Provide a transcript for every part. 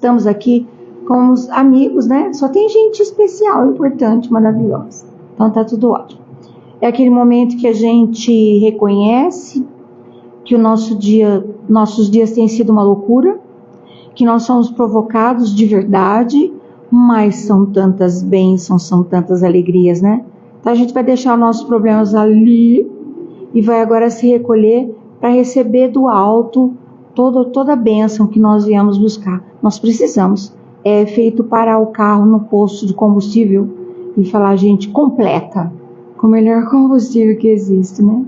estamos aqui como os amigos, né? Só tem gente especial, importante, maravilhosa. Então tá tudo ótimo. É aquele momento que a gente reconhece que nossos dias têm sido uma loucura, que nós somos provocados de verdade, mas são tantas bênçãos, são tantas alegrias, né? Então a gente vai deixar nossos problemas ali e vai agora se recolher para receber do alto toda a bênção que nós viemos buscar. Nós precisamos. É feito parar o carro no posto de combustível e falar, gente, completa, com o melhor combustível que existe, né?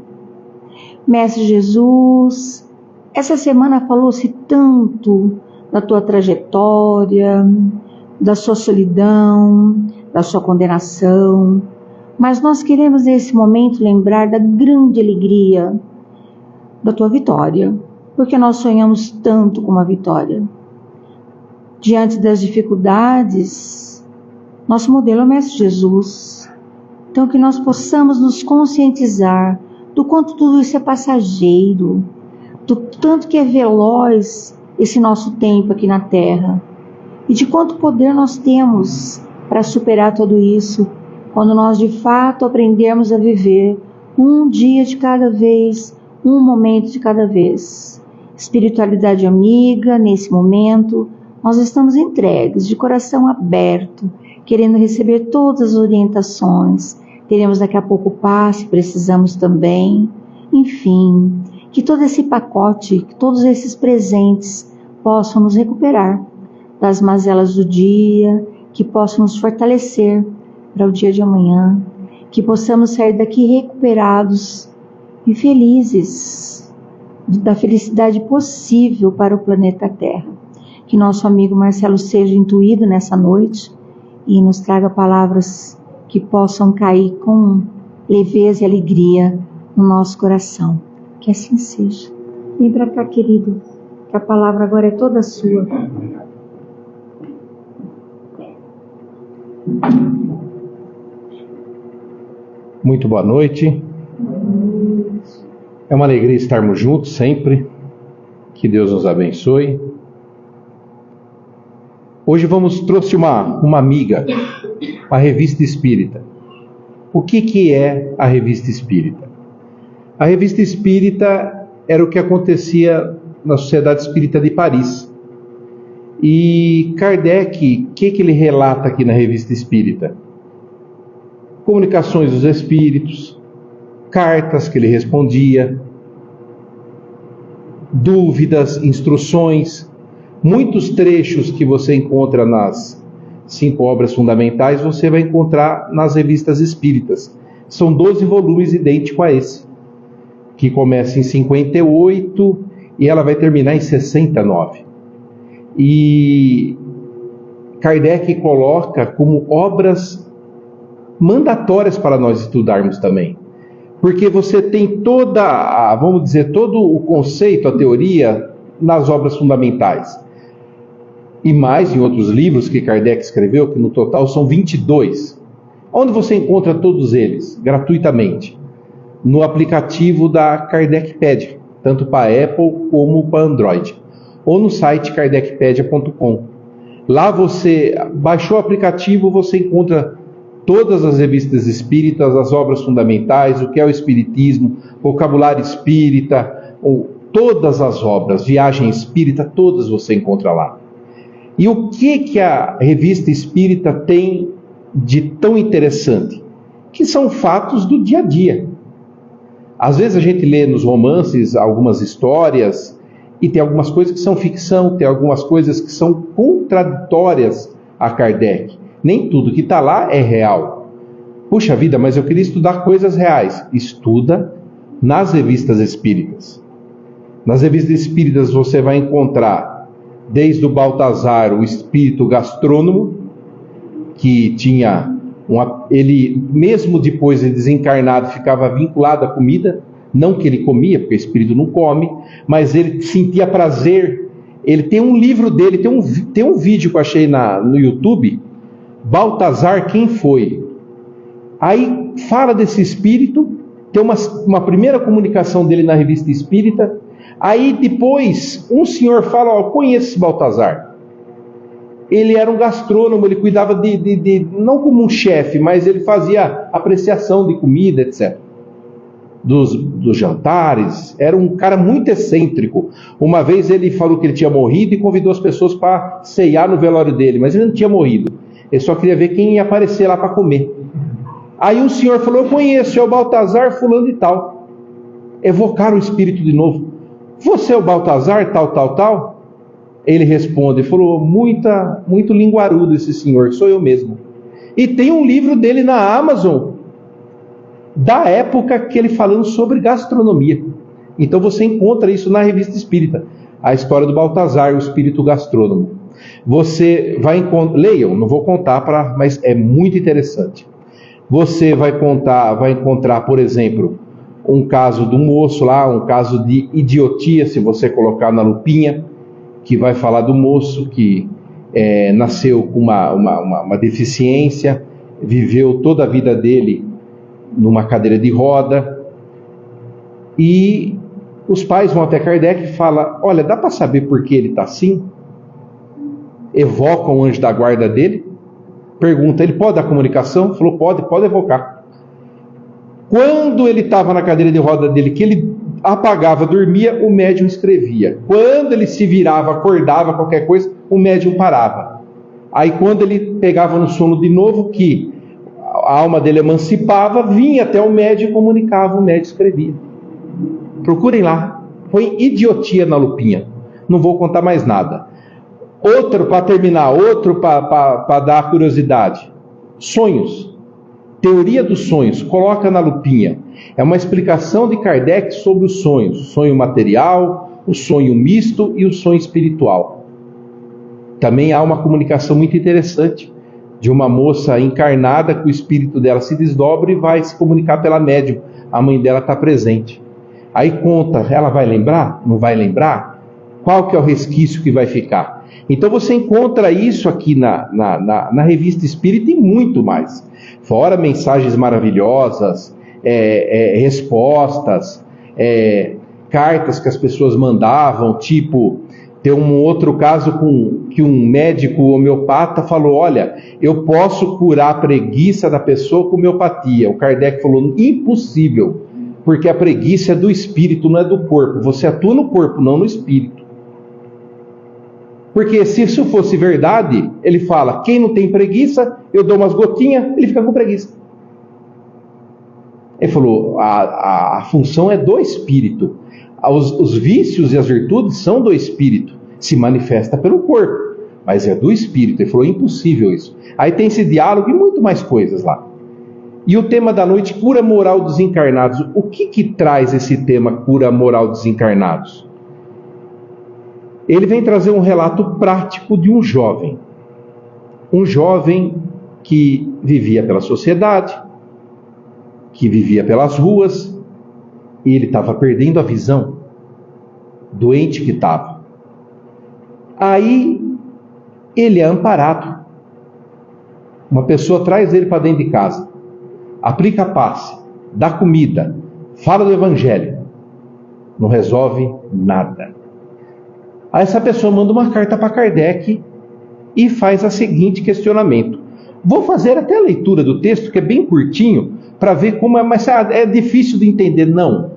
Mestre Jesus, essa semana falou-se tanto da tua trajetória, da sua solidão, da sua condenação, mas nós queremos nesse momento lembrar da grande alegria da tua vitória, porque nós sonhamos tanto com uma vitória. Diante das dificuldades, nosso modelo é o Mestre Jesus. Então que nós possamos nos conscientizar do quanto tudo isso é passageiro, do tanto que é veloz esse nosso tempo aqui na Terra, e de quanto poder nós temos para superar tudo isso, quando nós de fato aprendermos a viver um dia de cada vez, um momento de cada vez. Espiritualidade amiga, nesse momento, nós estamos entregues, de coração aberto, querendo receber todas as orientações. Teremos daqui a pouco passe, precisamos também. Enfim, que todo esse pacote, que todos esses presentes possam nos recuperar das mazelas do dia, que possam nos fortalecer para o dia de amanhã, que possamos sair daqui recuperados e felizes, da felicidade possível para o planeta Terra. Que nosso amigo Marcelo seja intuído nessa noite e nos traga palavras que possam cair com leveza e alegria no nosso coração. Que assim seja. Vem para cá, querido, que a palavra agora é toda sua. Muito boa noite. É uma alegria estarmos juntos sempre. Que Deus nos abençoe. Hoje trouxe uma amiga, a Revista Espírita. O que é a Revista Espírita? A Revista Espírita era o que acontecia na Sociedade Espírita de Paris. E Kardec, o que ele relata aqui na Revista Espírita? Comunicações dos Espíritos, cartas que ele respondia, dúvidas, instruções, muitos trechos que você encontra nas 5 obras fundamentais, você vai encontrar nas revistas espíritas. São 12 volumes idênticos a esse, que começa em 58 e ela vai terminar em 69. E Kardec coloca como obras mandatórias para nós estudarmos também. Porque você tem todo o conceito, a teoria, nas obras fundamentais. E mais em outros livros que Kardec escreveu, que no total são 22. Onde você encontra todos eles? Gratuitamente. No aplicativo da Kardecpedia, tanto para Apple como para Android. Ou no site kardecpedia.com. Lá você baixou o aplicativo, você encontra todas as revistas espíritas, as obras fundamentais, o que é o espiritismo, vocabulário espírita, ou todas as obras, viagem espírita, todas você encontra lá. E o que a revista espírita tem de tão interessante? Que são fatos do dia a dia. Às vezes a gente lê nos romances algumas histórias e tem algumas coisas que são ficção, tem algumas coisas que são contraditórias a Kardec. Nem tudo que está lá é real. Puxa vida, mas eu queria estudar coisas reais. Estuda nas revistas espíritas. Nas revistas espíritas você vai encontrar, desde o Baltazar, o espírito gastrônomo, que tinha ele, mesmo depois de desencarnado, ficava vinculado à comida. Não que ele comia, porque o espírito não come, mas ele sentia prazer. Ele tem um livro dele, tem um vídeo que eu achei no YouTube, Baltazar, quem foi? Aí fala desse espírito, tem uma primeira comunicação dele na revista espírita. Aí depois um senhor fala, conheço esse Baltazar. ele era um gastrônomo, ele cuidava não como um chefe, mas ele fazia apreciação de comida, etc. Dos jantares. Era um cara muito excêntrico. Uma vez ele falou que ele tinha morrido e convidou as pessoas para ceiar no velório dele, mas ele não tinha morrido. Ele só queria ver quem ia aparecer lá para comer. Aí um senhor falou: eu conheço, é o Baltazar fulano e tal. Evocaram o espírito de novo. Você é o Baltazar tal, tal, tal? Ele responde, falou: muito linguarudo esse senhor, sou eu mesmo. E tem um livro dele na Amazon, da época que ele falando sobre gastronomia. Então você encontra isso na Revista Espírita, a história do Baltazar, o espírito gastrônomo. Você vai encontrar, leiam, não vou contar, mas é muito interessante. Você vai encontrar, por exemplo, um caso do moço lá, um caso de idiotia, se você colocar na lupinha, que vai falar do moço que nasceu com uma deficiência, viveu toda a vida dele numa cadeira de roda, e os pais vão até Kardec e falam: olha, dá para saber por que ele está assim? Evocam o anjo da guarda dele, pergunta: ele pode dar comunicação? Falou: pode evocar. Quando ele estava na cadeira de roda dele, que ele apagava, dormia, o médium escrevia. Quando ele se virava, acordava, qualquer coisa, o médium parava. Aí quando ele pegava no sono de novo, que a alma dele emancipava, vinha até o médium e comunicava, o médium escrevia. Procurem lá, põe idiotia na lupinha. Não vou contar mais nada. Outro, para terminar, para dar curiosidade: sonhos. Teoria dos sonhos, coloca na lupinha. É uma explicação de Kardec sobre os sonhos: o sonho material, o sonho misto e o sonho espiritual. Também há uma comunicação muito interessante de uma moça encarnada, que o espírito dela se desdobra e vai se comunicar pela médium. A mãe dela está presente. Aí conta, ela vai lembrar? Não vai lembrar? Qual que é o resquício que vai ficar? Então você encontra isso aqui na Revista Espírita e muito mais. Fora mensagens maravilhosas, respostas, cartas que as pessoas mandavam, tipo, tem um outro caso que um médico homeopata falou: olha, eu posso curar a preguiça da pessoa com homeopatia. O Kardec falou: impossível, porque a preguiça é do espírito, não é do corpo. Você atua no corpo, não no espírito. Porque se isso fosse verdade, ele fala: quem não tem preguiça, eu dou umas gotinhas, ele fica com preguiça. Ele falou: a função é do espírito. Os vícios e as virtudes são do espírito, se manifesta pelo corpo, mas é do espírito. Ele falou: impossível isso. Aí tem esse diálogo e muito mais coisas lá. E o tema da noite: cura moral dos encarnados. O que traz esse tema, cura moral dos encarnados? Ele vem trazer um relato prático de um jovem que vivia pela sociedade, que vivia pelas ruas, e ele estava perdendo a visão, doente que estava. Aí ele é amparado. Uma pessoa traz ele para dentro de casa, aplica a passe, dá comida, fala do evangelho, não resolve nada. Aí essa pessoa manda uma carta para Kardec e faz o seguinte questionamento. Vou fazer até a leitura do texto, que é bem curtinho, para ver como é, mas é difícil de entender. Não.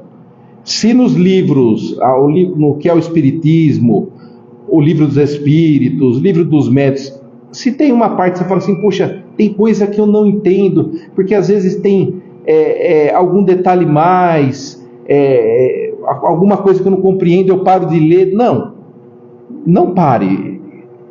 Se nos livros, no que é o Espiritismo, o Livro dos Espíritos, o Livro dos Médiuns, se tem uma parte que você fala assim: poxa, tem coisa que eu não entendo, porque às vezes tem algum detalhe mais, alguma coisa que eu não compreendo, eu paro de ler. Não pare,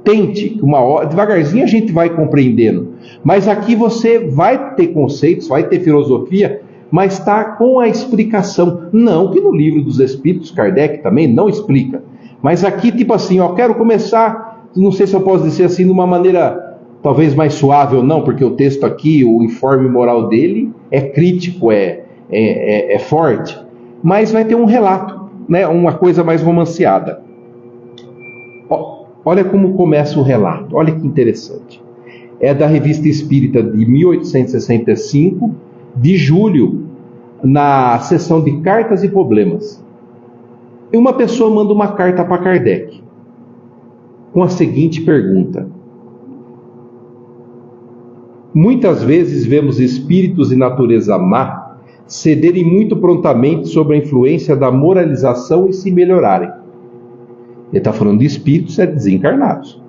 tente, que uma hora, devagarzinho a gente vai compreendendo. Mas aqui você vai ter conceitos, vai ter filosofia, mas está com a explicação. Não que no Livro dos Espíritos, Kardec também não explica. Mas aqui, tipo assim, quero começar, não sei se eu posso dizer assim, de uma maneira talvez mais suave ou não, porque o texto aqui, o informe moral dele é crítico, é forte, mas vai ter um relato, né, uma coisa mais romanceada. Olha como começa o relato, olha que interessante. É da Revista Espírita de 1865, de julho, na seção de cartas e problemas. E uma pessoa manda uma carta para Kardec, com a seguinte pergunta: Muitas vezes vemos espíritos de natureza má cederem muito prontamente sob a influência da moralização e se melhorarem. Ele está falando de espíritos desencarnados.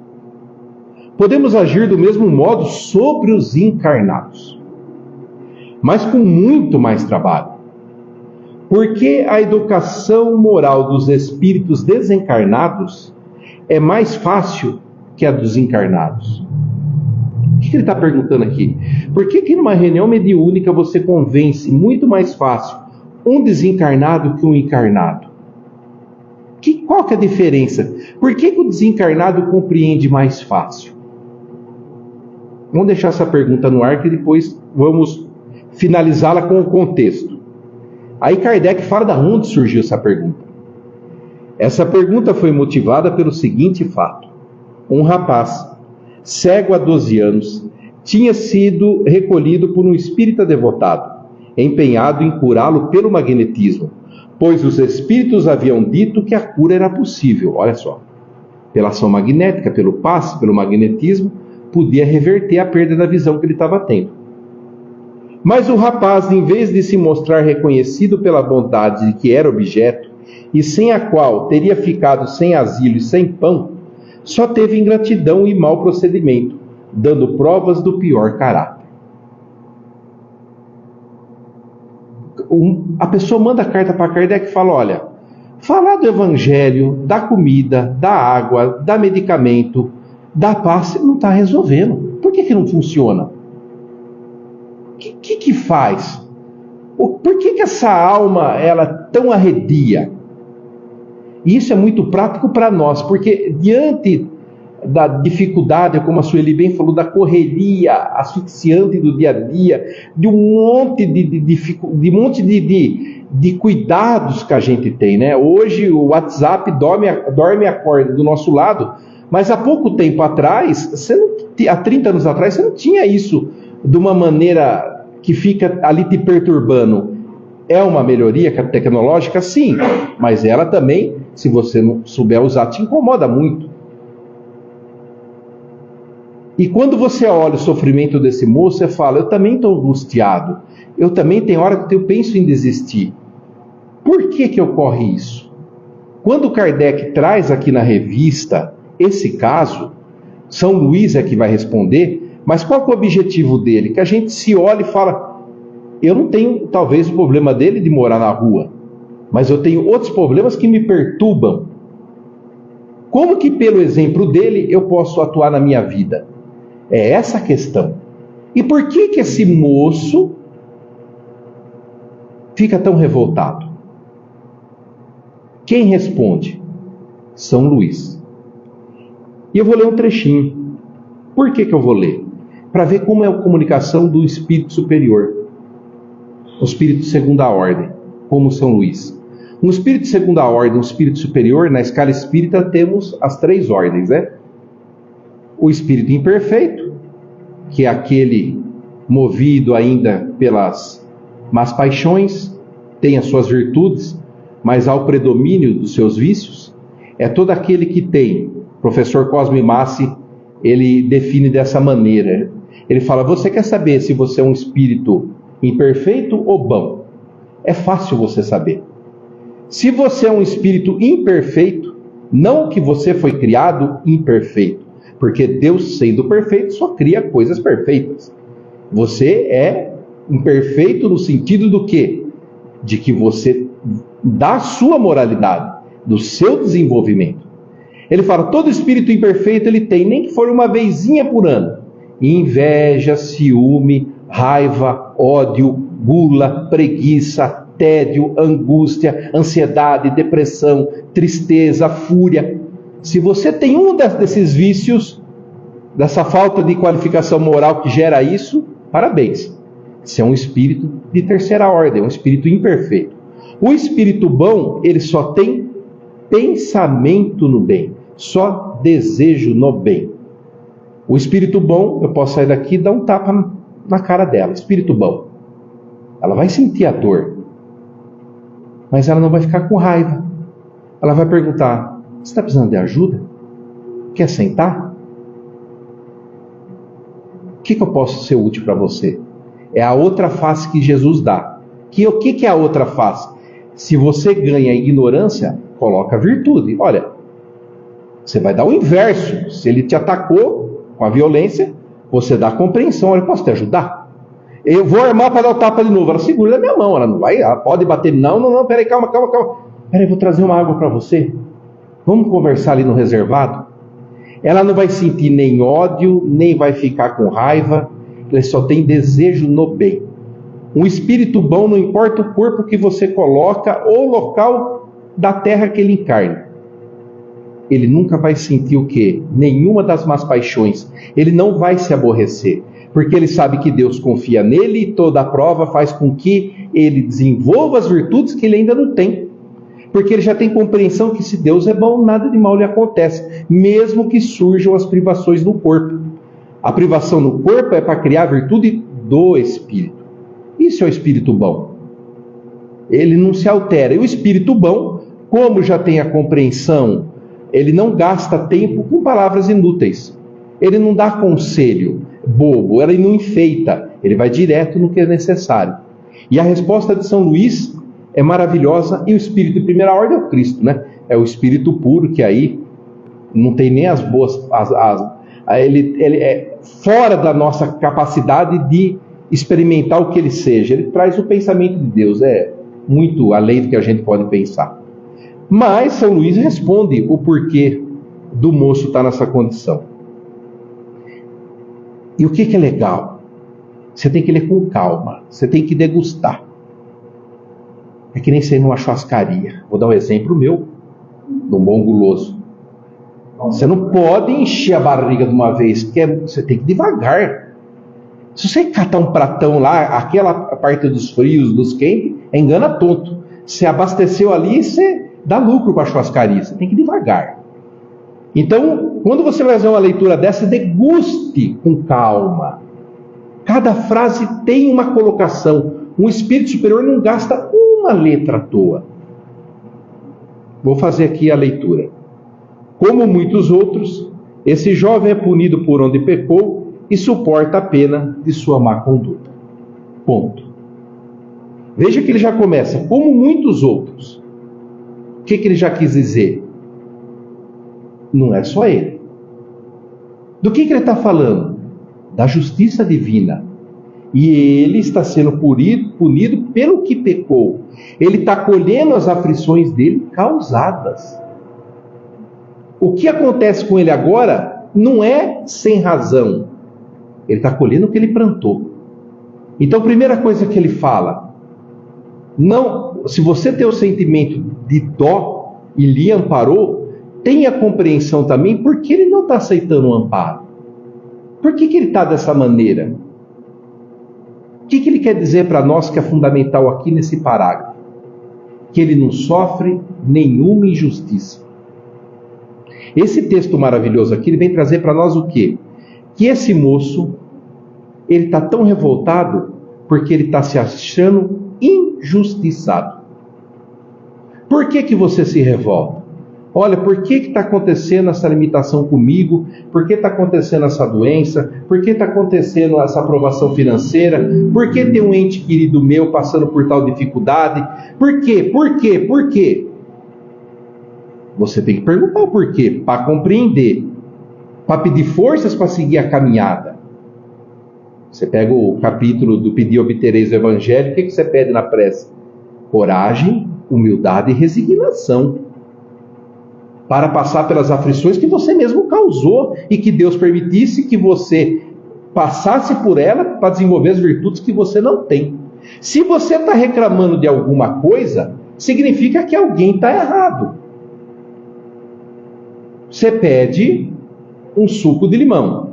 Podemos agir do mesmo modo sobre os encarnados, mas com muito mais trabalho. Porque a educação moral dos espíritos desencarnados é mais fácil que a dos encarnados. O que ele está perguntando aqui? Por que numa reunião mediúnica você convence muito mais fácil um desencarnado que um encarnado? Qual que é a diferença? Por que o desencarnado compreende mais fácil? Vamos deixar essa pergunta no ar que depois vamos finalizá-la com o contexto. Aí Kardec fala de onde surgiu essa pergunta. Essa pergunta foi motivada pelo seguinte fato. Um rapaz, cego há 12 anos, tinha sido recolhido por um espírita devotado, empenhado em curá-lo pelo magnetismo, pois os espíritos haviam dito que a cura era possível. Olha só, pela ação magnética, pelo passe, pelo magnetismo, podia reverter a perda da visão que ele estava tendo. Mas o rapaz, em vez de se mostrar reconhecido pela bondade de que era objeto, e sem a qual teria ficado sem asilo e sem pão, só teve ingratidão e mau procedimento, dando provas do pior caráter. A pessoa manda carta para Kardec e fala, olha, falar do evangelho, da comida, da água, da medicamento, da paz, não está resolvendo. Por que não funciona? O que faz? Por que essa alma ela é tão arredia? E isso é muito prático para nós, porque diante da dificuldade, como a Sueli bem falou, da correria asfixiante do dia a dia, de um monte de cuidados que a gente tem, né? Hoje o WhatsApp dorme e acorda do nosso lado, mas há pouco tempo atrás, há 30 anos atrás, você não tinha isso de uma maneira que fica ali te perturbando. É uma melhoria tecnológica? Sim, mas ela também, se você não souber usar, te incomoda muito. E quando você olha o sofrimento desse moço, você fala, eu também estou angustiado, eu também tenho hora que eu penso em desistir. Por que ocorre isso? Quando Kardec traz aqui na revista esse caso, São Luís é que vai responder, mas qual que é o objetivo dele? Que a gente se olhe e fala, eu não tenho talvez o problema dele de morar na rua, mas eu tenho outros problemas que me perturbam. Como que pelo exemplo dele eu posso atuar na minha vida? É essa a questão. E por que esse moço fica tão revoltado? Quem responde? São Luís. E eu vou ler um trechinho. Por que eu vou ler? Para ver como é a comunicação do espírito superior. O espírito de segunda ordem, como São Luís. Um espírito de segunda ordem, um espírito superior, na escala espírita temos as 3 ordens, né? O espírito imperfeito, que é aquele movido ainda pelas más paixões, tem as suas virtudes, mas há o predomínio dos seus vícios. É todo aquele que tem, professor Cosme Massi, ele define dessa maneira. Ele fala, você quer saber se você é um espírito imperfeito ou bom? É fácil você saber. Se você é um espírito imperfeito, não que você foi criado imperfeito, porque Deus, sendo perfeito, só cria coisas perfeitas. Você é imperfeito no sentido do quê? De que você dá a sua moralidade, do seu desenvolvimento. Ele fala, todo espírito imperfeito ele tem, nem que for uma vezinha por ano, inveja, ciúme, raiva, ódio, gula, preguiça, tédio, angústia, ansiedade, depressão, tristeza, fúria. Se você tem um desses vícios, dessa falta de qualificação moral que gera isso, parabéns. Você é um espírito de terceira ordem, um espírito imperfeito. O espírito bom, ele só tem pensamento no bem, só desejo no bem. O espírito bom, eu posso sair daqui e dar um tapa na cara dela. Espírito bom. Ela vai sentir a dor, mas ela não vai ficar com raiva. Ela vai perguntar, você está precisando de ajuda? Quer sentar? que eu posso ser útil para você? É a outra face que Jesus dá. O que é a outra face? Se você ganha ignorância, coloca virtude. Olha, você vai dar o inverso. Se ele te atacou com a violência, você dá a compreensão. Olha, eu posso te ajudar? Eu vou armar para dar o tapa de novo. Ela segura na minha mão. Ela não vai, ela pode bater. Não, peraí, calma. Peraí, vou trazer uma água para você. Vamos conversar ali no reservado? Ela não vai sentir nem ódio, nem vai ficar com raiva. Ela só tem desejo no bem. Um espírito bom, não importa o corpo que você coloca ou o local da terra que ele encarna. Ele nunca vai sentir o quê? Nenhuma das más paixões. Ele não vai se aborrecer, porque ele sabe que Deus confia nele e toda a prova faz com que ele desenvolva as virtudes que ele ainda não tem. Porque ele já tem compreensão que se Deus é bom, nada de mal lhe acontece, mesmo que surjam as privações no corpo. A privação no corpo é para criar a virtude do espírito. Isso é o espírito bom. Ele não se altera. E o espírito bom, como já tem a compreensão, ele não gasta tempo com palavras inúteis. Ele não dá conselho bobo, ele não enfeita. Ele vai direto no que é necessário. E a resposta de São Luís é maravilhosa. E o espírito de primeira ordem é o Cristo, né? É o espírito puro, que aí não tem nem as boas... Ele é fora da nossa capacidade de experimentar o que ele seja. Ele traz o pensamento de Deus, é muito além do que a gente pode pensar. Mas São Luís responde o porquê do moço estar nessa condição. E o que é legal? Você tem que ler com calma, você tem que degustar. É que nem ser numa churrascaria. Vou dar um exemplo meu, de um bom guloso. Você não pode encher a barriga de uma vez, porque você tem que ir devagar. Se você catar um pratão lá, aquela parte dos frios, dos quentes, engana tonto. Você abasteceu ali, você dá lucro para a churrascaria. Você tem que ir devagar. Então, quando você vai fazer uma leitura dessa, deguste com calma. Cada frase tem uma colocação. Um espírito superior não gasta uma letra à toa. Vou fazer aqui a leitura. Como muitos outros, esse jovem é punido por onde pecou e suporta a pena de sua má conduta. Ponto. Veja que ele já começa, como muitos outros. O que ele já quis dizer? Não é só ele. Do que ele está falando? Da justiça divina. E ele está sendo punido pelo que pecou. Ele está colhendo as aflições dele causadas. O que acontece com ele agora não é sem razão. Ele está colhendo o que ele plantou. Então, a primeira coisa que ele fala, não, se você tem o sentimento de dó e lhe amparou, tenha compreensão também porque ele não está aceitando o amparo. Por que ele está dessa maneira? O que ele quer dizer para nós que é fundamental aqui nesse parágrafo? Que ele não sofre nenhuma injustiça. Esse texto maravilhoso aqui, ele vem trazer para nós o quê? Que esse moço, ele está tão revoltado porque ele está se achando injustiçado. Por que você se revolta? Olha, por que está acontecendo essa limitação comigo? Por que está acontecendo essa doença? Por que está acontecendo essa aprovação financeira? Por que tem um ente querido meu passando por tal dificuldade? Por quê? Por quê? Por quê? Você tem que perguntar o porquê, para compreender, para pedir forças para seguir a caminhada. Você pega o capítulo do Pedir Obtereis o Evangelho, o que você pede na prece? Coragem, humildade e resignação. Para passar pelas aflições que você mesmo causou e que Deus permitisse que você passasse por ela para desenvolver as virtudes que você não tem. Se você está reclamando de alguma coisa, significa que alguém está errado. Você pede um suco de limão,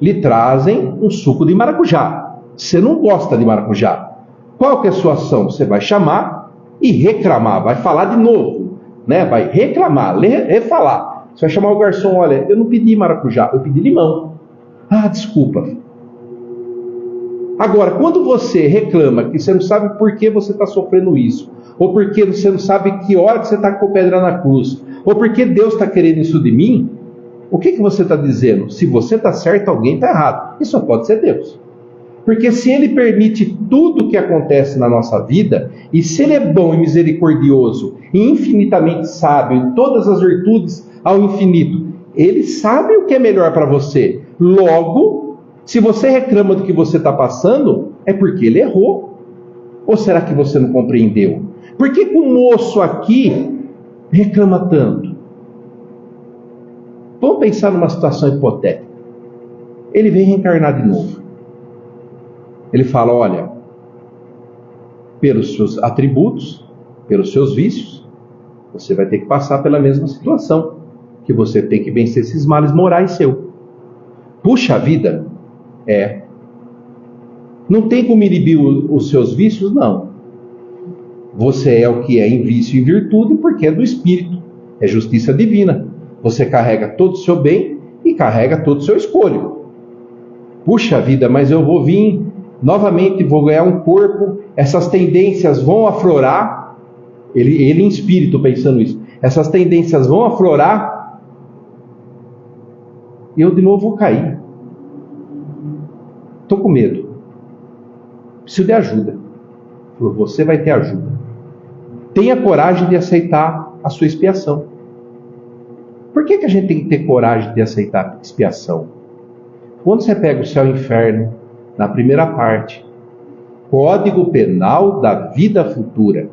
lhe trazem um suco de maracujá. Você não gosta de maracujá. Qual que é a sua ação? Você vai chamar e reclamar, vai falar de novo, né? Vai reclamar, refalar. Você vai chamar o garçom, olha, eu não pedi maracujá, eu pedi limão. Ah, desculpa. Agora, quando você reclama que você não sabe por que você está sofrendo isso, ou porque você não sabe que hora que você está com a pedra na cruz, ou porque Deus está querendo isso de mim, O que você está dizendo? Se você está certo, alguém está errado. E só pode ser Deus. Porque se Ele permite tudo que acontece na nossa vida, e se Ele é bom e misericordioso, e infinitamente sábio, em todas as virtudes ao infinito, Ele sabe o que é melhor para você. Logo, se você reclama do que você está passando, é porque Ele errou. Ou será que você não compreendeu? Por que o moço aqui reclama tanto? Vamos pensar numa situação hipotética. Ele vem reencarnar de novo. Ele fala, olha, pelos seus atributos, pelos seus vícios, você vai ter que passar pela mesma situação, que você tem que vencer esses males morais seus. Puxa vida, não tem como inibir os seus vícios? Não. Você é o que é em vício e em virtude, porque é do Espírito, é justiça divina. Você carrega todo o seu bem e carrega todo o seu escolho. Puxa vida, mas eu vou vir novamente, vou ganhar um corpo, essas tendências vão aflorar. Ele em espírito pensando isso. Essas tendências vão aflorar e eu de novo vou cair. Estou com medo. Preciso de ajuda. Ele falou, você vai ter ajuda. Tenha coragem de aceitar a sua expiação. Por que a gente tem que ter coragem de aceitar a expiação? Quando você pega o céu e o inferno, na primeira parte, Código Penal da Vida Futura.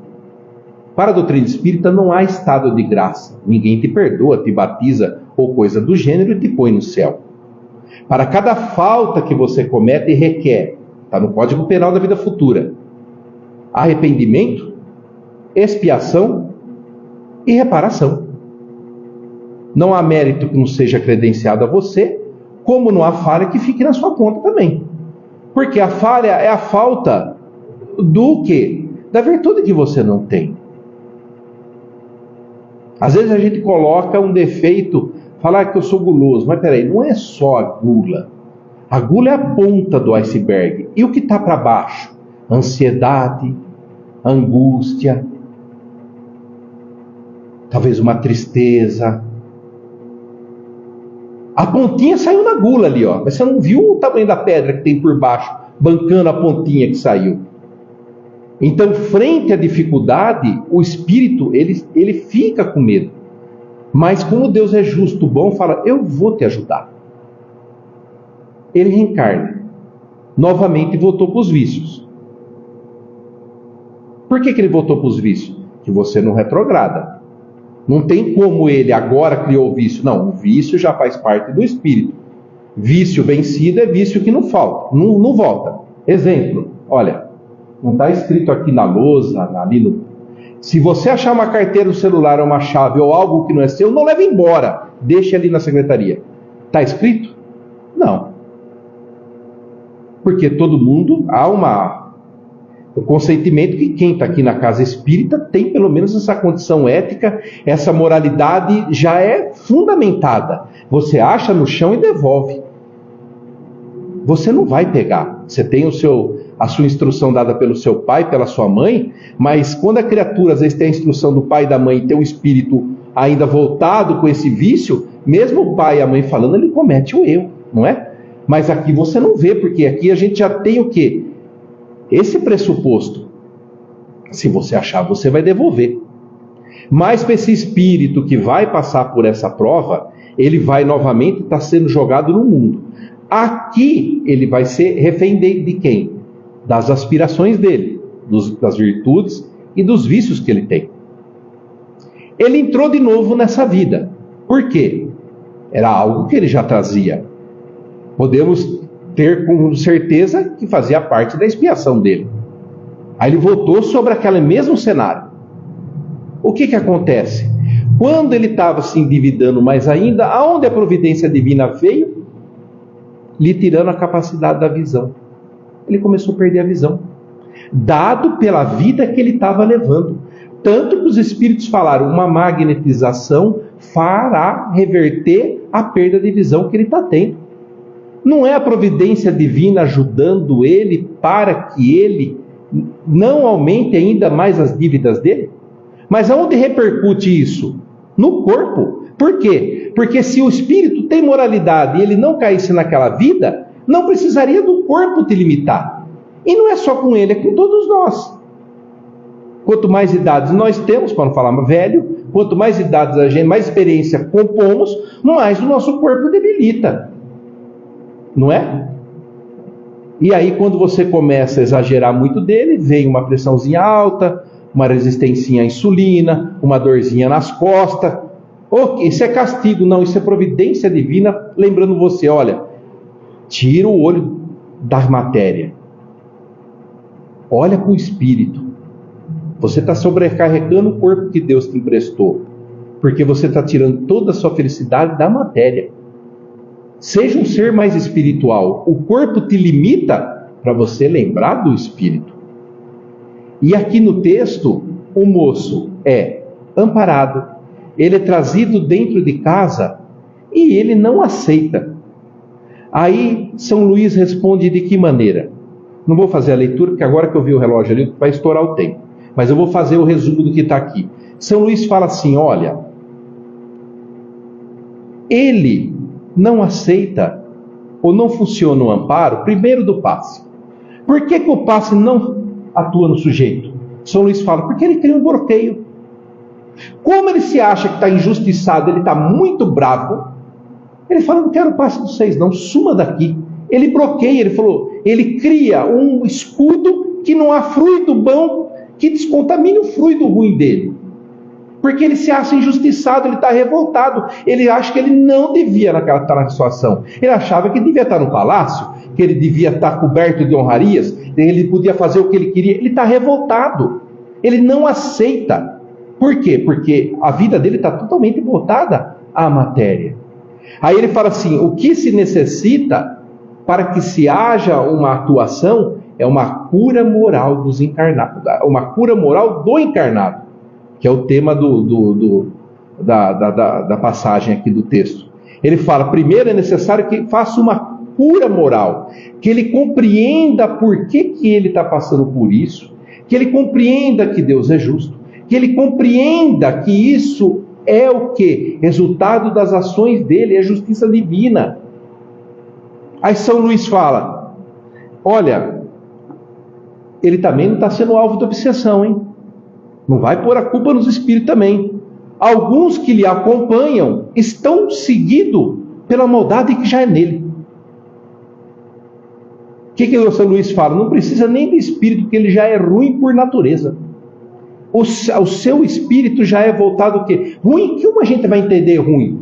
Para a doutrina espírita não há estado de graça. Ninguém te perdoa, te batiza ou coisa do gênero e te põe no céu. Para cada falta que você comete requer, está no Código Penal da Vida Futura, arrependimento, expiação e reparação. Não há mérito que não seja credenciado a você, como não há falha que fique na sua conta também. Porque a falha é a falta do quê? Da virtude que você não tem. Às vezes a gente coloca um defeito, falar que eu sou guloso, mas peraí, não é só a gula. A gula é a ponta do iceberg. E o que está para baixo? Ansiedade, angústia, talvez uma tristeza. A pontinha saiu na gula ali, ó. Mas você não viu o tamanho da pedra que tem por baixo, bancando a pontinha que saiu. Então, frente à dificuldade, o espírito, ele fica com medo. Mas como Deus é justo, bom, fala, eu vou te ajudar. Ele reencarna. Novamente voltou para os vícios. Por que ele voltou para os vícios? Que você não retrograda. Não tem como ele agora criou o vício. Não, o vício já faz parte do espírito. Vício vencido é vício que não falta, não volta. Exemplo, olha, não está escrito aqui na lousa, ali no... Se você achar uma carteira no celular, uma chave ou algo que não é seu, não leve embora. Deixe ali na secretaria. Está escrito? Não. Porque todo mundo há o consentimento que quem está aqui na casa espírita tem pelo menos essa condição ética, essa moralidade já é fundamentada. Você acha no chão e devolve. Você não vai pegar. Você tem a sua instrução dada pelo seu pai, pela sua mãe, mas quando a criatura às vezes tem a instrução do pai e da mãe e tem um espírito ainda voltado com esse vício, mesmo o pai e a mãe falando, ele comete o erro, não é? Mas aqui você não vê, porque aqui a gente já tem o quê? Esse pressuposto. Se você achar, você vai devolver. Mas para esse espírito que vai passar por essa prova, ele vai novamente estar sendo jogado no mundo. Aqui ele vai ser refém de quem? Das aspirações dele, das virtudes e dos vícios que ele tem. Ele entrou de novo nessa vida. Por quê? Era algo que ele já trazia. Podemos ter com certeza que fazia parte da expiação dele. Aí ele voltou sobre aquele mesmo cenário. O que acontece? Quando ele estava se endividando mais ainda, aonde a providência divina veio? Lhe tirando a capacidade da visão. Ele começou a perder a visão. Dado pela vida que ele estava levando. Tanto que os espíritos falaram, uma magnetização fará reverter a perda de visão que ele está tendo. Não é a providência divina ajudando ele para que ele não aumente ainda mais as dívidas dele? Mas aonde repercute isso? No corpo. Por quê? Porque se o espírito tem moralidade e ele não caísse naquela vida, não precisaria do corpo te limitar. E não é só com ele, é com todos nós. Quanto mais idades nós temos, para não falar velho, quanto mais idades a gente, mais experiência compomos, mais o nosso corpo debilita. Não é? E aí, quando você começa a exagerar muito dele, vem uma pressãozinha alta, uma resistência à insulina, uma dorzinha nas costas. Isso é castigo, não, isso é providência divina, lembrando você, olha, tira o olho da matéria, olha para o espírito. Você está sobrecarregando o corpo que Deus te emprestou, porque você está tirando toda a sua felicidade da matéria. Seja um ser mais espiritual. O corpo te limita para você lembrar do espírito. E aqui no texto, o moço é amparado, ele é trazido dentro de casa e ele não aceita. Aí São Luís responde de que maneira? Não vou fazer a leitura, porque agora que eu vi o relógio ali, vai estourar o tempo. Mas eu vou fazer o resumo do que está aqui. São Luís fala assim, olha, ele não aceita ou não funciona o amparo primeiro do passe. Por que o passe não atua no sujeito? São Luís fala, porque ele cria um bloqueio. Como ele se acha que está injustiçado, ele está muito bravo, ele fala, não quero o passe de vocês não, suma daqui. Ele bloqueia, ele falou, ele cria um escudo que não há fluido bom que descontamine o fluido ruim dele. Porque ele se acha injustiçado, ele está revoltado, ele acha que ele não devia estar naquela situação. Ele achava que devia estar no palácio, que ele devia estar coberto de honrarias, ele podia fazer o que ele queria. Ele está revoltado, ele não aceita. Por quê? Porque a vida dele está totalmente voltada à matéria. Aí ele fala assim, o que se necessita para que se haja uma atuação é uma cura moral dos encarnados, uma cura moral do encarnado, que é o tema da passagem aqui do texto. Ele fala, primeiro é necessário que faça uma cura moral, que ele compreenda por que ele está passando por isso, que ele compreenda que Deus é justo, que ele compreenda que isso é o quê? Resultado das ações dele, é justiça divina. Aí São Luís fala, olha, ele também não está sendo alvo de obsessão, hein? Não vai pôr a culpa nos espíritos também. Alguns que lhe acompanham estão seguidos pela maldade que já é nele. O que o São Luís fala? Não precisa nem de espírito, porque ele já é ruim por natureza. O seu espírito já é voltado o quê? Ruim, que uma gente vai entender ruim?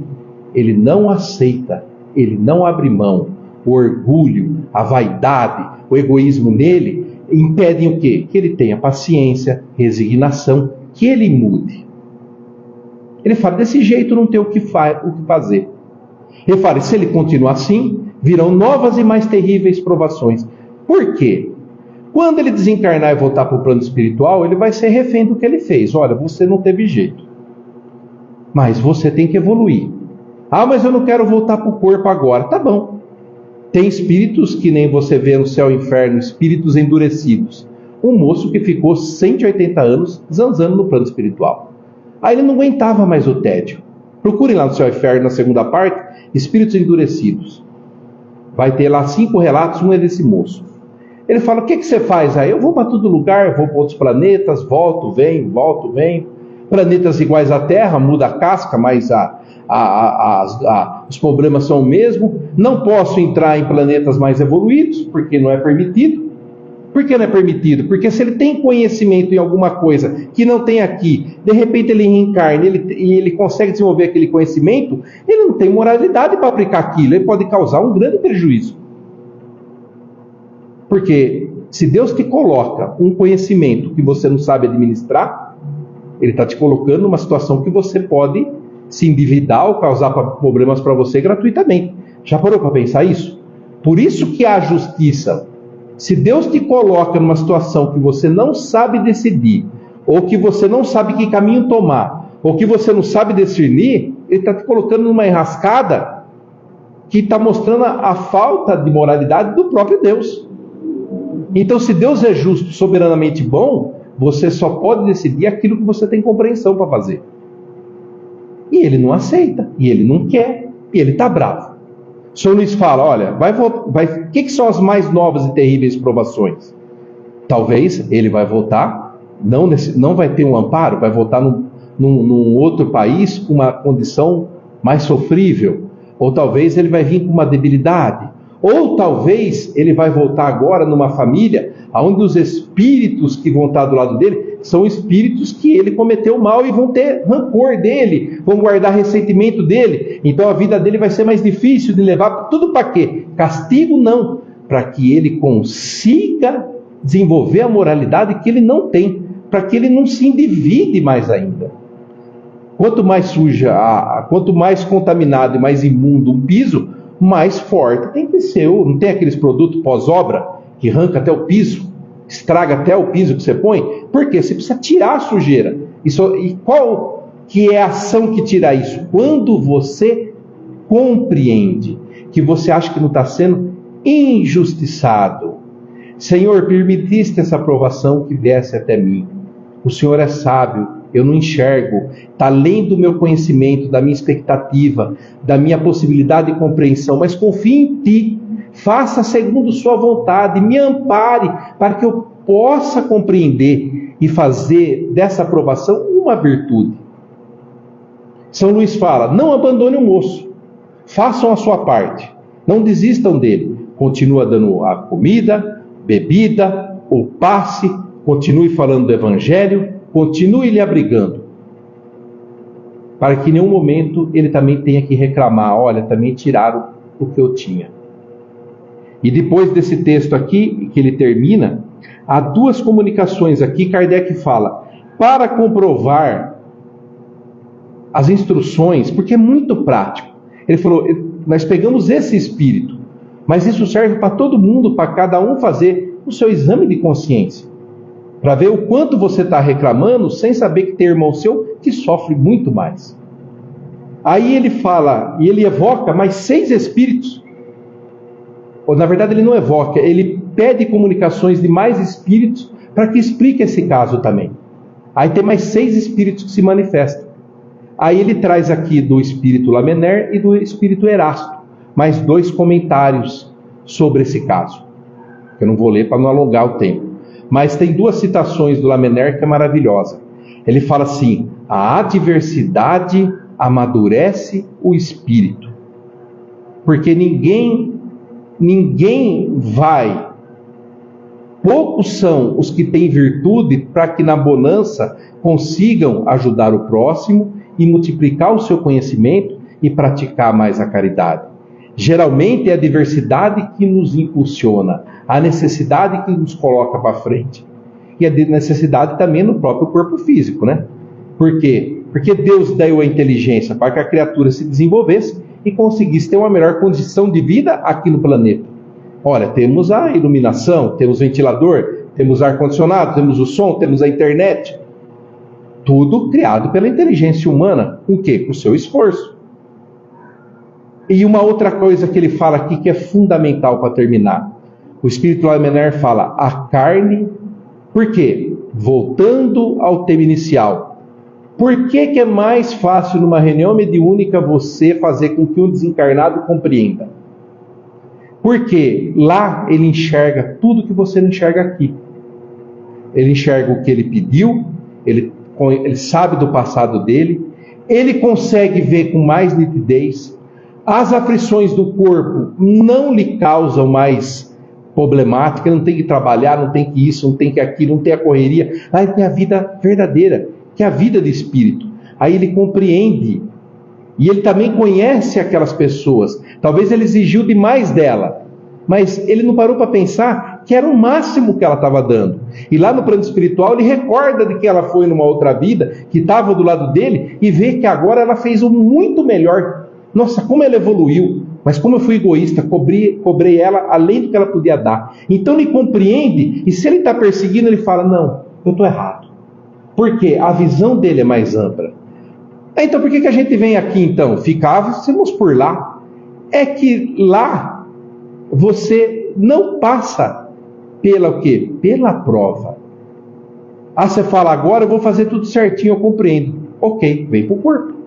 Ele não aceita, ele não abre mão. O orgulho, a vaidade, o egoísmo nele impedem o quê? Que ele tenha paciência, resignação, que ele mude. Ele fala, desse jeito não tem o que fazer. Ele fala, se ele continuar assim, virão novas e mais terríveis provações. Por quê? Quando ele desencarnar e voltar para o plano espiritual, ele vai ser refém do que ele fez. Olha, você não teve jeito, mas você tem que evoluir. Ah, mas eu não quero voltar para o corpo agora. Tá bom. Tem espíritos que nem você vê no céu e inferno, espíritos endurecidos. Um moço que ficou 180 anos zanzando no plano espiritual. Aí ele não aguentava mais o tédio. Procurem lá no céu e inferno, na segunda parte, espíritos endurecidos. Vai ter lá 5 relatos, um é desse moço. Ele fala, o que você faz aí? Eu vou para todo lugar, vou para outros planetas, volto, venho. Planetas iguais à Terra, muda a casca, mas os problemas são o mesmo. Não posso entrar em planetas mais evoluídos, porque não é permitido. Por que não é permitido? Porque se ele tem conhecimento em alguma coisa que não tem aqui, de repente ele reencarna e ele consegue desenvolver aquele conhecimento, ele não tem moralidade para aplicar aquilo, ele pode causar um grande prejuízo. Porque se Deus te coloca um conhecimento que você não sabe administrar, Ele está te colocando numa situação que você pode se endividar ou causar problemas para você gratuitamente. Já parou para pensar isso? Por isso que há justiça. Se Deus te coloca numa situação que você não sabe decidir, ou que você não sabe que caminho tomar, ou que você não sabe discernir, Ele está te colocando numa enrascada que está mostrando a falta de moralidade do próprio Deus. Então, se Deus é justo, soberanamente bom, você só pode decidir aquilo que você tem compreensão para fazer. E ele não aceita, e ele não quer, e ele está bravo. O São Luís fala, olha, o que são as mais novas e terríveis provações? Talvez ele vai voltar, não vai ter um amparo, vai voltar num outro país com uma condição mais sofrível. Ou talvez ele vai vir com uma debilidade. Ou talvez ele vai voltar agora numa família onde os espíritos que vão estar do lado dele são espíritos que ele cometeu mal e vão ter rancor dele, vão guardar ressentimento dele. Então a vida dele vai ser mais difícil de levar. Tudo para quê? Castigo não. Para que ele consiga desenvolver a moralidade que ele não tem. Para que ele não se endivide mais ainda. Quanto mais suja, quanto mais contaminado e mais imundo um piso, mais forte tem que ser. Não tem aqueles produtos pós-obra que arranca até o piso, estraga até o piso que você põe? Porque você precisa tirar a sujeira. E qual que é a ação que tira isso? Quando você compreende que você acha que não está sendo injustiçado. Senhor, permitiste essa provação que viesse até mim. O Senhor é sábio. Eu não enxergo, está além do meu conhecimento, da minha expectativa, da minha possibilidade de compreensão, mas confio em Ti, faça segundo Sua vontade, me ampare, para que eu possa compreender e fazer dessa aprovação uma virtude. São Luís fala, não abandone o moço, façam a sua parte, não desistam dele, continua dando a comida, bebida, o passe, continue falando do Evangelho, continue lhe abrigando, para que em nenhum momento ele também tenha que reclamar, olha, também tiraram o que eu tinha. E depois desse texto aqui, que ele termina, há duas comunicações aqui, Kardec fala, para comprovar as instruções, porque é muito prático. Ele falou, nós pegamos esse espírito, mas isso serve para todo mundo, para cada um fazer o seu exame de consciência. Para ver o quanto você está reclamando, sem saber que tem irmão seu que sofre muito mais. Aí ele fala, e ele evoca mais 6 espíritos. Ou na verdade ele não evoca, ele pede comunicações de mais espíritos para que explique esse caso também. Aí tem mais 6 espíritos que se manifestam. Aí ele traz aqui do espírito Lamener e do espírito Erasto, mais 2 comentários sobre esse caso. Eu não vou ler para não alongar o tempo. Mas tem 2 citações do Lamener que é maravilhosa. Ele fala assim, a adversidade amadurece o espírito. Porque ninguém vai, poucos são os que têm virtude para que na bonança consigam ajudar o próximo e multiplicar o seu conhecimento e praticar mais a caridade. Geralmente é a adversidade que nos impulsiona, a necessidade que nos coloca para frente. E a necessidade também no próprio corpo físico, né? Por quê? Porque Deus deu a inteligência para que a criatura se desenvolvesse e conseguisse ter uma melhor condição de vida aqui no planeta. Olha, temos a iluminação, temos ventilador, temos ar-condicionado, temos o som, temos a internet. Tudo criado pela inteligência humana. Com o quê? Com o seu esforço. E uma outra coisa que ele fala aqui que é fundamental para terminar. O Espírito Lamener fala, a carne, por quê? Voltando ao tema inicial. Por que é mais fácil numa reunião mediúnica você fazer com que um desencarnado compreenda? Porque lá ele enxerga tudo que você não enxerga aqui. Ele enxerga o que ele pediu, ele sabe do passado dele, ele consegue ver com mais nitidez. As aflições do corpo não lhe causam mais problemática, não tem que trabalhar, não tem que isso, não tem que aquilo, não tem a correria. Aí tem a vida verdadeira, que é a vida de espírito. Aí ele compreende. E ele também conhece aquelas pessoas. Talvez ele exigiu demais dela, mas ele não parou para pensar que era o máximo que ela estava dando. E lá no plano espiritual ele recorda de que ela foi numa outra vida, que estava do lado dele, e vê que agora ela fez o muito melhor. Nossa, como ela evoluiu, mas como eu fui egoísta, cobrei ela além do que ela podia dar. Então ele compreende, e se ele está perseguindo, ele fala, não, eu estou errado. Por quê? A visão dele é mais ampla. Então por que a gente vem aqui então? Ficávamos por lá. É que lá você não passa pela o quê? Pela prova. Ah, você fala, agora eu vou fazer tudo certinho, eu compreendo. Ok, vem para o corpo.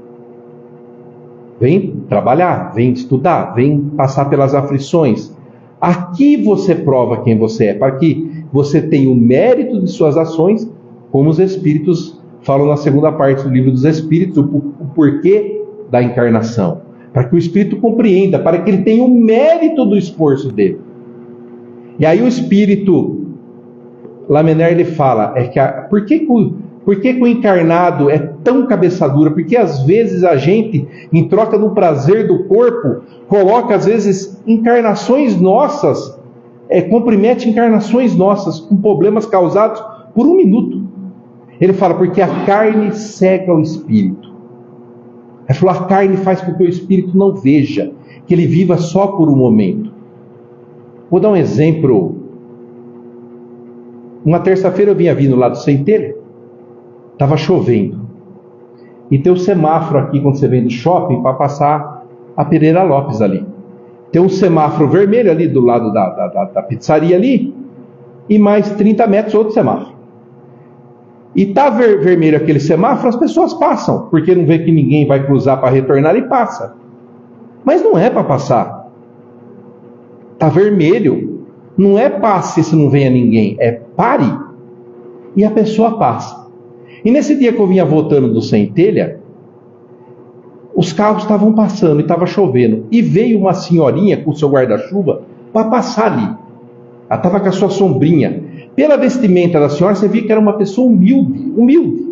Vem trabalhar, vem estudar, vem passar pelas aflições. Aqui você prova quem você é, para que você tenha o mérito de suas ações, como os Espíritos falam na segunda parte do livro dos Espíritos, o porquê da encarnação. Para que o Espírito compreenda, para que ele tenha o mérito do esforço dele. E aí o Espírito Lamennais, ele fala, por que o encarnado é tão cabeça dura? Porque às vezes a gente, em troca do prazer do corpo, coloca às vezes encarnações nossas, compromete encarnações nossas, com problemas causados por um minuto. Ele fala, porque a carne cega o espírito. Ele falou, a carne faz com que o espírito não veja, que ele viva só por um momento. Vou dar um exemplo. Uma terça-feira eu vinha vindo lá do Centelha, estava chovendo. E tem um semáforo aqui, quando você vem do shopping, para passar a Pereira Lopes ali. Tem um semáforo vermelho ali do lado da pizzaria ali, e mais 30 metros outro semáforo. E está vermelho aquele semáforo, as pessoas passam, porque não vê que ninguém vai cruzar para retornar e passa. Mas não é para passar. Está vermelho. Não é passe se não venha ninguém, é pare. E a pessoa passa. E nesse dia que eu vinha voltando do Centelha, os carros estavam passando e estava chovendo. E veio uma senhorinha com o seu guarda-chuva para passar ali. Ela estava com a sua sombrinha. Pela vestimenta da senhora, você via que era uma pessoa humilde.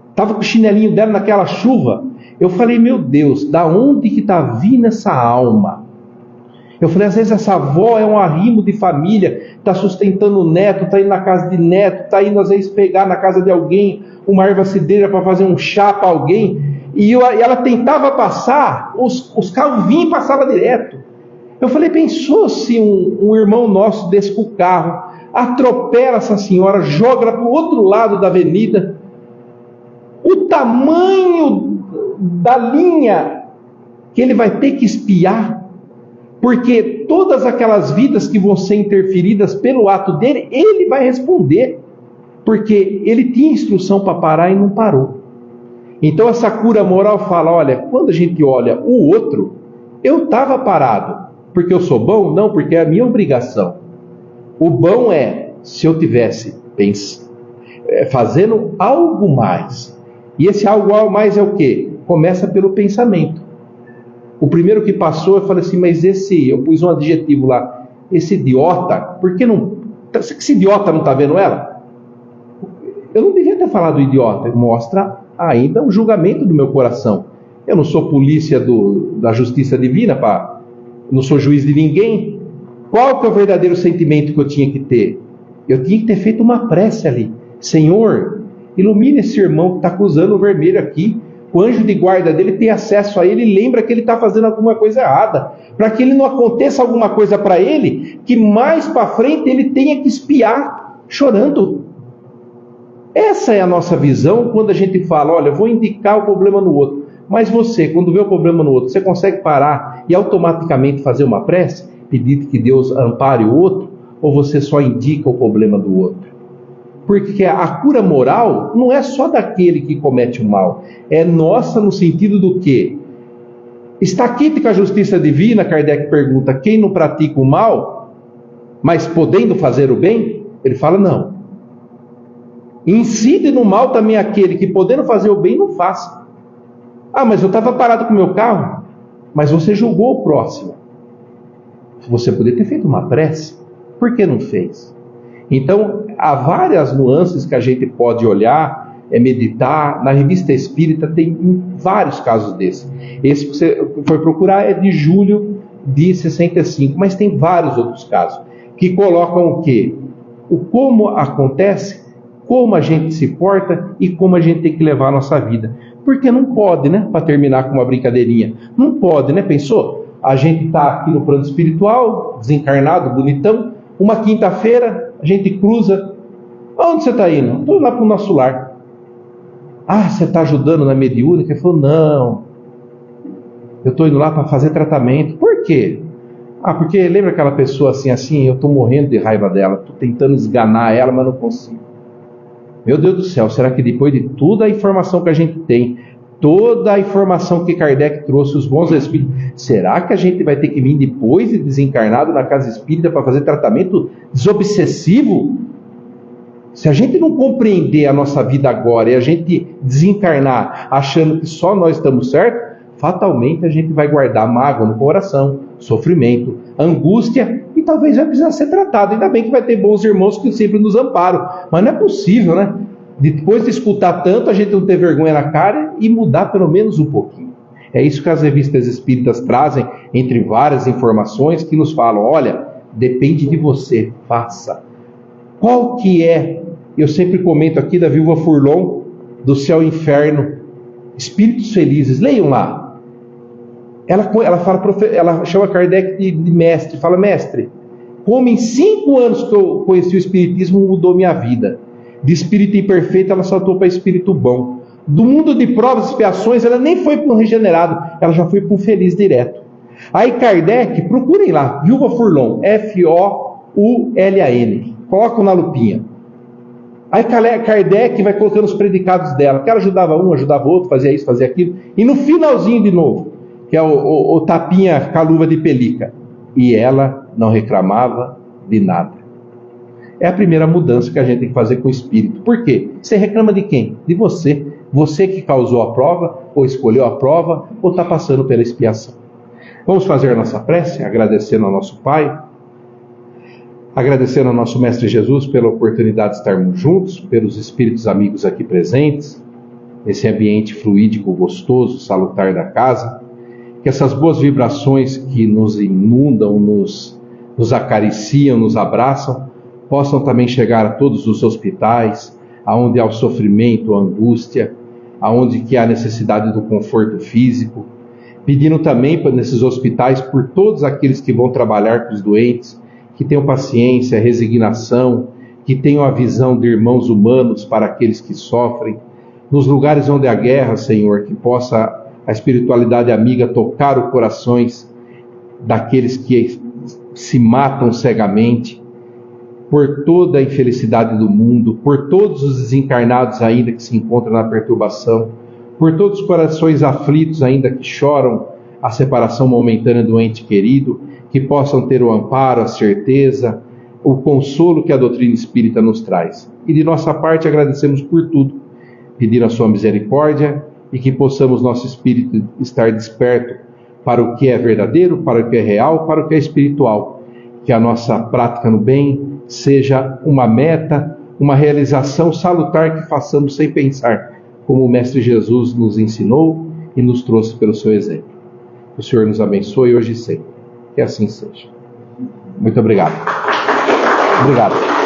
Estava com o chinelinho dela naquela chuva. Eu falei, meu Deus, da onde que está vindo essa alma? Eu falei, às vezes essa avó é um arrimo de família, está sustentando o neto, está indo na casa de neto, está indo às vezes pegar na casa de alguém uma erva cidreira para fazer um chá para alguém, e ela tentava passar, os carros vinham e passavam direto. Eu falei, pensou se um irmão nosso desse com o carro, atropela essa senhora, joga ela para o outro lado da avenida, o tamanho da linha que ele vai ter que espiar, porque todas aquelas vidas que vão ser interferidas pelo ato dele, ele vai responder, porque ele tinha instrução para parar e não parou. Então essa cura moral fala, olha, quando a gente olha o outro, eu estava parado, porque eu sou bom? Não, porque é a minha obrigação. O bom é, se eu tivesse fazendo algo mais, e esse algo mais é o quê? Começa pelo pensamento. O primeiro que passou, eu falei assim, mas eu pus um adjetivo lá, esse idiota, por que não, esse idiota não está vendo ela? Eu não devia ter falado idiota, mostra ainda o julgamento do meu coração. Eu não sou polícia da justiça divina, não sou juiz de ninguém. Qual que é o verdadeiro sentimento que eu tinha que ter? Eu tinha que ter feito uma prece ali. Senhor, ilumine esse irmão que está cruzando o vermelho aqui. O anjo de guarda dele tem acesso a ele e lembra que ele está fazendo alguma coisa errada. Para que ele não aconteça alguma coisa para ele, que mais para frente ele tenha que espiar chorando. Essa é a nossa visão quando a gente fala, olha, eu vou indicar o problema no outro. Mas você, quando vê o problema no outro, você consegue parar e automaticamente fazer uma prece? Pedir que Deus ampare o outro? Ou você só indica o problema do outro? Porque a cura moral não é só daquele que comete o mal. É nossa no sentido do quê? Está quente com a justiça divina, Kardec pergunta, quem não pratica o mal, mas podendo fazer o bem? Ele fala, não. Incide no mal também aquele que podendo fazer o bem, não faça. Ah, mas eu estava parado com o meu carro. Mas você julgou o próximo. Você poderia ter feito uma prece. Por que não fez? Então, há várias nuances que a gente pode olhar, meditar. Na Revista Espírita tem vários casos desses. Esse que você foi procurar é de julho de 65, mas tem vários outros casos que colocam o quê? O como acontece, como a gente se porta e como a gente tem que levar a nossa vida. Porque não pode, né? Para terminar com uma brincadeirinha. Não pode, né? Pensou? A gente está aqui no plano espiritual, desencarnado, bonitão. Uma quinta-feira, a gente cruza. Onde você está indo? Estou lá para o nosso lar. Ah, você está ajudando na mediúnica? Ele falou, não. Eu estou indo lá para fazer tratamento. Por quê? Ah, porque lembra aquela pessoa assim, eu estou morrendo de raiva dela. Estou tentando esganar ela, mas não consigo. Meu Deus do céu, será que depois de toda a informação que a gente tem, toda a informação que Kardec trouxe, os bons espíritos. Será que a gente vai ter que vir depois de desencarnado na casa espírita para fazer tratamento desobsessivo? Se a gente não compreender a nossa vida agora e a gente desencarnar achando que só nós estamos certos, fatalmente a gente vai guardar mágoa no coração, sofrimento, angústia, e talvez vai precisar ser tratado. Ainda bem que vai ter bons irmãos que sempre nos amparam, mas não é possível, né? Depois de escutar tanto, a gente não ter vergonha na cara e mudar pelo menos um pouquinho. É isso que as revistas espíritas trazem, entre várias informações que nos falam, olha, depende de você, faça. Qual que é, eu sempre comento aqui da Viúva Furlong, do Céu e Inferno, Espíritos Felizes, leiam lá. Ela chama Kardec de mestre, fala, mestre, como em 5 anos que eu conheci o Espiritismo, mudou minha vida. De espírito imperfeito, ela saltou para espírito bom. Do mundo de provas e expiações, ela nem foi para um regenerado, ela já foi para um feliz direto. Aí Kardec, procurem lá, Viúva Furlong, F-O-U-L-A-N, colocam na lupinha. Aí Kardec vai colocando os predicados dela, que ela ajudava um, ajudava outro, fazia isso, fazia aquilo, e no finalzinho de novo, que é o tapinha com a luva de pelica, e ela não reclamava de nada. É a primeira mudança que a gente tem que fazer com o espírito. Por quê? Você reclama de quem? De você. Você que causou a prova, ou escolheu a prova, ou está passando pela expiação. Vamos fazer a nossa prece, agradecendo ao nosso Pai, agradecendo ao nosso Mestre Jesus pela oportunidade de estarmos juntos, pelos espíritos amigos aqui presentes, nesse ambiente fluídico, gostoso, salutar da casa, que essas boas vibrações que nos inundam, nos acariciam, nos abraçam, possam também chegar a todos os hospitais, aonde há o sofrimento, a angústia, aonde que há necessidade do conforto físico, pedindo também nesses hospitais por todos aqueles que vão trabalhar com os doentes, que tenham paciência, resignação, que tenham a visão de irmãos humanos para aqueles que sofrem, nos lugares onde há guerra, Senhor, que possa a espiritualidade amiga tocar os corações daqueles que se matam cegamente, por toda a infelicidade do mundo, por todos os desencarnados ainda que se encontram na perturbação, por todos os corações aflitos ainda que choram a separação momentânea do ente querido, que possam ter o amparo, a certeza, o consolo que a doutrina espírita nos traz. E de nossa parte agradecemos por tudo, pedindo a sua misericórdia e que possamos nosso espírito estar desperto para o que é verdadeiro, para o que é real, para o que é espiritual. Que a nossa prática no bem seja uma meta, uma realização salutar que façamos sem pensar, como o Mestre Jesus nos ensinou e nos trouxe pelo seu exemplo. O Senhor nos abençoe hoje e sempre. Que assim seja. Muito obrigado. Obrigado.